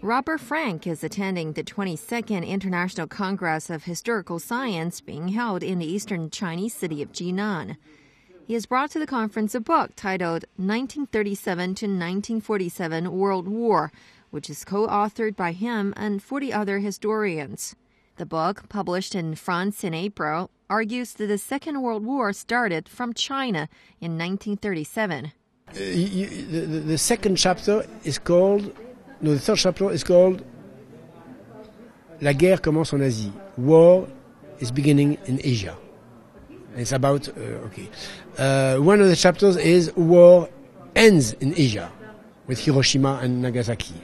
Robert Frank is attending the 22nd International Congress of Historical Science being held in the eastern Chinese city of Jinan. He has brought to the conference a book titled 1937 to 1947 World War, which is co-authored by him and 40 other historians. The book, published in France in April, argues that the Second World War started from China in 1937. The second chapter is called, the third chapter is called La guerre commence en Asie. War is beginning in Asia. It's about, one of the chapters is War ends in Asia with Hiroshima and Nagasaki.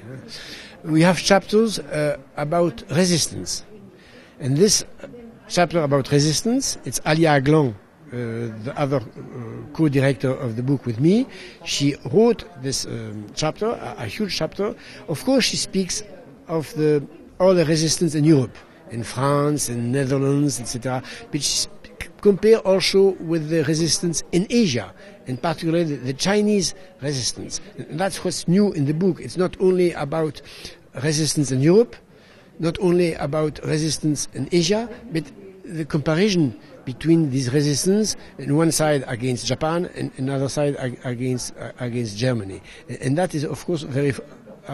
We have chapters about resistance. And this chapter about resistance, it's Alia Aglan, the other co-director of the book with me. She wrote this chapter, a huge chapter. Of course, she speaks of all the resistance in Europe, in France, in Netherlands, etc. But she compare also with the resistance in Asia, in particular the Chinese resistance. And that's what's new in the book. It's not only about resistance in Europe, not only about resistance in Asia, but the comparison between these resistance, on one side against Japan and another side against Germany. And that is, of course, a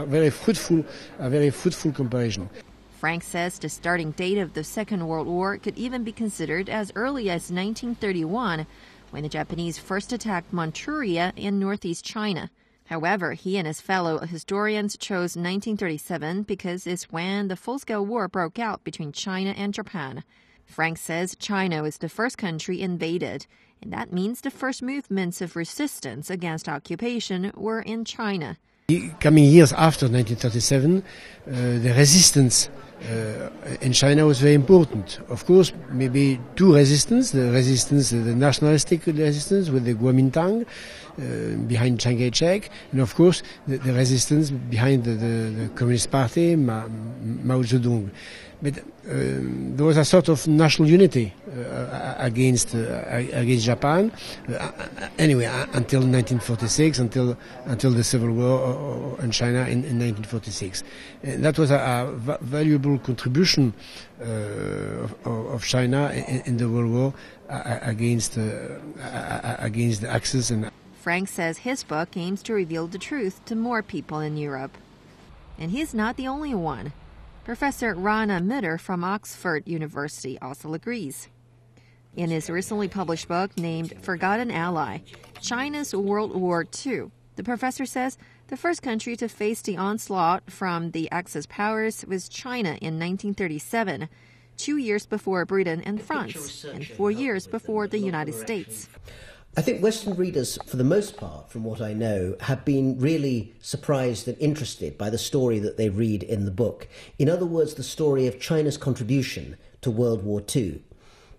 very fruitful comparison. Frank says the starting date of the Second World War could even be considered as early as 1931, when the Japanese first attacked Manchuria in northeast China. However, he and his fellow historians chose 1937 because it's when the full-scale war broke out between China and Japan. Frank says China was the first country invaded, and that means the first movements of resistance against occupation were in China. Coming years after 1937, the resistance in China was very important. Of course, maybe two resistance, the nationalistic resistance with the Kuomintang behind Chiang Kai-shek, and of course the resistance behind the Communist Party, Mao Zedong. But there was a sort of national unity against Japan. Anyway, until 1946, until the Civil War in China in 1946. And that was a valuable contribution of China in the World War against the Axis. And Frank says his book aims to reveal the truth to more people in Europe. And he's not the only one. Professor Rana Mitter from Oxford University also agrees. In his recently published book named Forgotten Ally, China's World War II, the professor says the first country to face the onslaught from the Axis powers was China in 1937, 2 years before Britain and France, and 4 years before the United States. I think Western readers, for the most part, from what I know, have been really surprised and interested by the story that they read in the book. In other words, the story of China's contribution to World War II.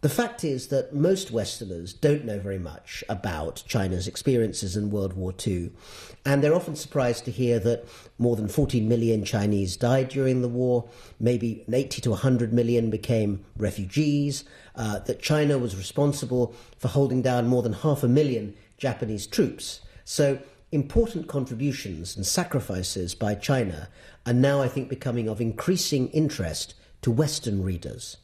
The fact is that most Westerners don't know very much about China's experiences in World War II, and they're often surprised to hear that more than 14 million Chinese died during the war, maybe 80 to 100 million became refugees, that China was responsible for holding down more than 500,000 Japanese troops. So important contributions and sacrifices by China are now, I think, becoming of increasing interest to Western readers.